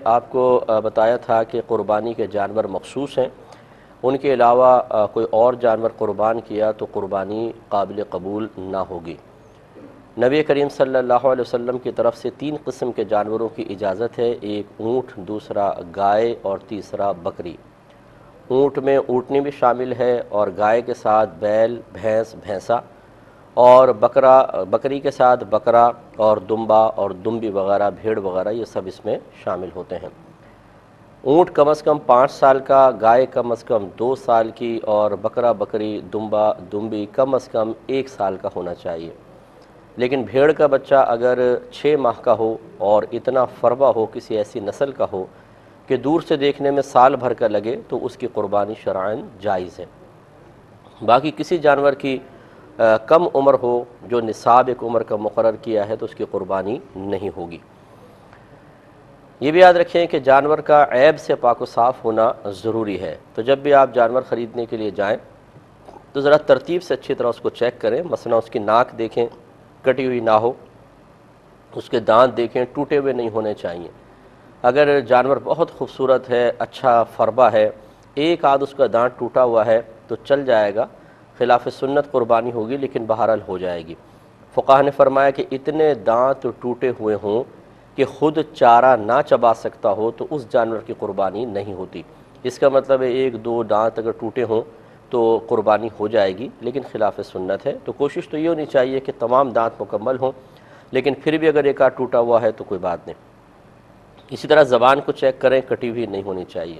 آپ کو بتایا تھا کہ قربانی کے جانور مخصوص ہیں، ان کے علاوہ کوئی اور جانور قربان کیا تو قربانی قابل قبول نہ ہوگی۔ نبی کریم صلی اللہ علیہ وسلم کی طرف سے 3 قسم کے جانوروں کی اجازت ہے، ایک اونٹ، دوسرا گائے اور تیسرا بکری۔ اونٹ میں اونٹنی بھی شامل ہے اور گائے کے ساتھ بیل، بھینس، بھینسا، اور بکری کے ساتھ بکرا اور دمبا اور دمبی وغیرہ، بھیڑ وغیرہ، یہ سب اس میں شامل ہوتے ہیں۔ اونٹ کم از کم 5 سال کا، گائے کم از کم 2 سال کی اور بکرا، بکری، دمبا، دمبی کم از کم 1 سال کا ہونا چاہیے۔ لیکن بھیڑ کا بچہ اگر 6 ماہ کا ہو اور اتنا فربا ہو، کسی ایسی نسل کا ہو کہ دور سے دیکھنے میں سال بھر کا لگے، تو اس کی قربانی شرعاً جائز ہے۔ باقی کسی جانور کی کم عمر ہو، جو نصاب ایک عمر کا مقرر کیا ہے، تو اس کی قربانی نہیں ہوگی۔ یہ بھی یاد رکھیں کہ جانور کا عیب سے پاک و صاف ہونا ضروری ہے، تو جب بھی آپ جانور خریدنے کے لیے جائیں تو ذرا ترتیب سے اچھی طرح اس کو چیک کریں۔ مثلا اس کی ناک دیکھیں، کٹی ہوئی نہ ہو، اس کے دانت دیکھیں، ٹوٹے ہوئے نہیں ہونے چاہیے۔ اگر جانور بہت خوبصورت ہے، اچھا فربا ہے، ایک آدھ اس کا دانت ٹوٹا ہوا ہے تو چل جائے گا، خلاف سنت قربانی ہوگی لیکن بہرحال ہو جائے گی۔ فقہا نے فرمایا کہ اتنے دانت ٹوٹے ہوئے ہوں کہ خود چارہ نہ چبا سکتا ہو تو اس جانور کی قربانی نہیں ہوتی۔ اس کا مطلب ہے 1-2 دانت اگر ٹوٹے ہوں تو قربانی ہو جائے گی، لیکن خلاف سنت ہے۔ تو کوشش تو یہ ہونی چاہیے کہ تمام دانت مکمل ہوں، لیکن پھر بھی اگر ایک آدھ ٹوٹا ہوا ہے تو کوئی بات نہیں۔ اسی طرح زبان کو چیک کریں، کٹی ہوئی نہیں ہونی چاہیے۔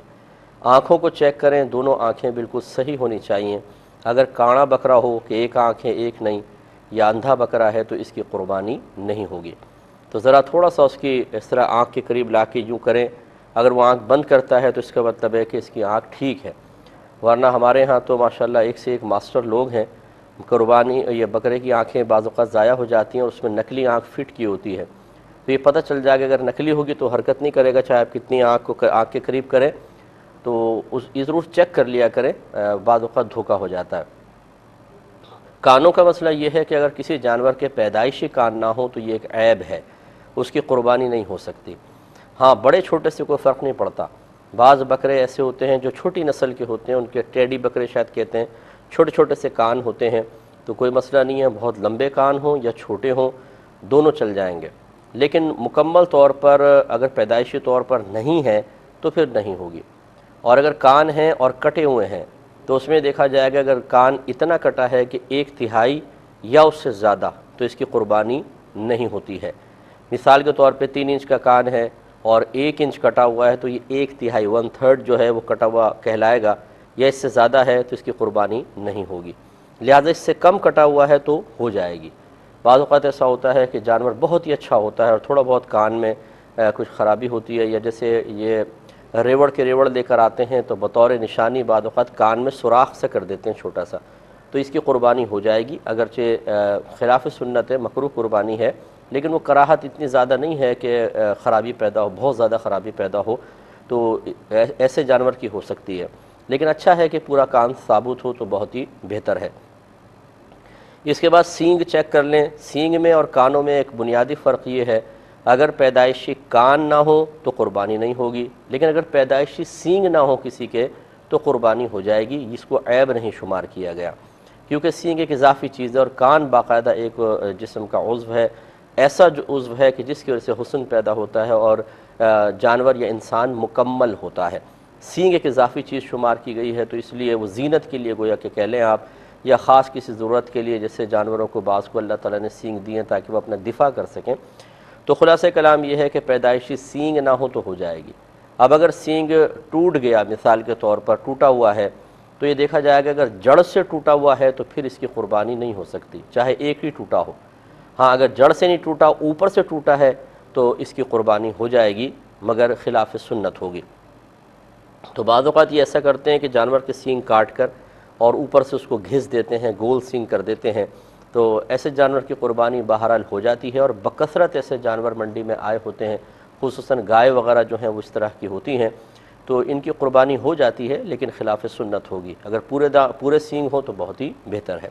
آنکھوں کو چیک کریں، دونوں آنکھیں بالکل صحیح ہونی چاہیے۔ اگر کاڑا بکرا ہو کہ ایک آنکھ ہے ایک نہیں، یا اندھا بکرا ہے تو اس کی قربانی نہیں ہوگی۔ تو ذرا تھوڑا سا اس کی اس طرح آنکھ کے قریب لا کے یوں کریں، اگر وہ آنکھ بند کرتا ہے تو اس کا مطلب ہے کہ اس کی آنکھ ٹھیک ہے، ورنہ ہمارے ہاں تو ماشاءاللہ ایک سے ایک ماسٹر لوگ ہیں، قربانی یہ بکرے کی آنکھیں بعض اوقات ضائع ہو جاتی ہیں اور اس میں نکلی آنکھ فٹ کی ہوتی ہے، تو یہ پتہ چل جائے گا اگر نکلی ہوگی تو حرکت نہیں کرے گا، چاہے آپ کتنی آنکھ کے قریب کریں، تو یہ ضرور چیک کر لیا کریں، بعض اوقات دھوکہ ہو جاتا ہے۔ کانوں کا مسئلہ یہ ہے کہ اگر کسی جانور کے پیدائشی کان نہ ہوں تو یہ ایک عیب ہے، اس کی قربانی نہیں ہو سکتی۔ ہاں، بڑے چھوٹے سے کوئی فرق نہیں پڑتا۔ بعض بکرے ایسے ہوتے ہیں جو چھوٹی نسل کے ہوتے ہیں، ان کے ٹیڈی بکرے شاید کہتے ہیں، چھوٹے چھوٹے سے کان ہوتے ہیں، تو کوئی مسئلہ نہیں ہے، بہت لمبے کان ہوں یا چھوٹے ہوں، دونوں چل جائیں گے۔ لیکن مکمل طور پر اگر پیدائشی طور پر نہیں ہے تو پھر نہیں ہوگی۔ اور اگر کان ہیں اور کٹے ہوئے ہیں تو اس میں دیکھا جائے گا اگر کان اتنا کٹا ہے کہ 1/3 یا اس سے زیادہ، تو اس کی قربانی نہیں ہوتی ہے۔ مثال کے طور پہ 3 انچ کا کان ہے اور 1 انچ کٹا ہوا ہے تو یہ 1/3 1/3 جو ہے وہ کٹا ہوا کہلائے گا، یا اس سے زیادہ ہے تو اس کی قربانی نہیں ہوگی۔ لہٰذا اس سے کم کٹا ہوا ہے تو ہو جائے گی۔ بعض اوقات ایسا ہوتا ہے کہ جانور بہت ہی اچھا ہوتا ہے اور تھوڑا بہت کان میں کچھ خرابی ہوتی ہے، یا جیسے یہ ریوڑ کے ریوڑ لے کر آتے ہیں تو بطور نشانی بعض اوقات کان میں سوراخ سے کر دیتے ہیں چھوٹا سا، تو اس کی قربانی ہو جائے گی، اگرچہ خلاف سنت ہے، مکروہ قربانی ہے، لیکن وہ کراہت اتنی زیادہ نہیں ہے کہ خرابی پیدا ہو، بہت زیادہ خرابی پیدا ہو، تو ایسے جانور کی ہو سکتی ہے۔ لیکن اچھا ہے کہ پورا کان ثابت ہو تو بہت ہی بہتر ہے۔ اس کے بعد سینگ چیک کر لیں۔ سینگ میں اور کانوں میں ایک بنیادی فرق یہ ہے، اگر پیدائشی کان نہ ہو تو قربانی نہیں ہوگی، لیکن اگر پیدائشی سینگ نہ ہو کسی کے تو قربانی ہو جائے گی، اس کو عیب نہیں شمار کیا گیا، کیونکہ سینگ ایک اضافی چیز ہے اور کان باقاعدہ ایک جسم کا عضو ہے، ایسا جو عضو ہے کہ جس کی وجہ سے حسن پیدا ہوتا ہے اور جانور یا انسان مکمل ہوتا ہے۔ سینگ ایک اضافی چیز شمار کی گئی ہے، تو اس لیے وہ زینت کے لیے گویا کہ کہہ لیں آپ، یا خاص کسی ضرورت کے لیے، جیسے جانوروں کو بعض کو اللہ تعالیٰ نے سینگ دیے ہیں تاکہ وہ اپنا دفاع کر سکیں۔ تو خلاصہ کلام یہ ہے کہ پیدائشی سینگ نہ ہو تو ہو جائے گی۔ اب اگر سینگ ٹوٹ گیا، مثال کے طور پر ٹوٹا ہوا ہے، تو یہ دیکھا جائے گا اگر جڑ سے ٹوٹا ہوا ہے تو پھر اس کی قربانی نہیں ہو سکتی، چاہے ایک ہی ٹوٹا ہو۔ ہاں، اگر جڑ سے نہیں ٹوٹا، اوپر سے ٹوٹا ہے تو اس کی قربانی ہو جائے گی، مگر خلاف سنت ہوگی۔ تو بعض اوقات یہ ایسا کرتے ہیں کہ جانور کے سینگ کاٹ کر اور اوپر سے اس کو گھس دیتے ہیں، گول سینگ کر دیتے ہیں، تو ایسے جانور کی قربانی بہرحال ہو جاتی ہے، اور بکثرت ایسے جانور منڈی میں آئے ہوتے ہیں، خصوصاً گائے وغیرہ جو ہیں وہ اس طرح کی ہوتی ہیں، تو ان کی قربانی ہو جاتی ہے لیکن خلاف سنت ہوگی۔ اگر پورے سینگ ہو تو بہت ہی بہتر ہے۔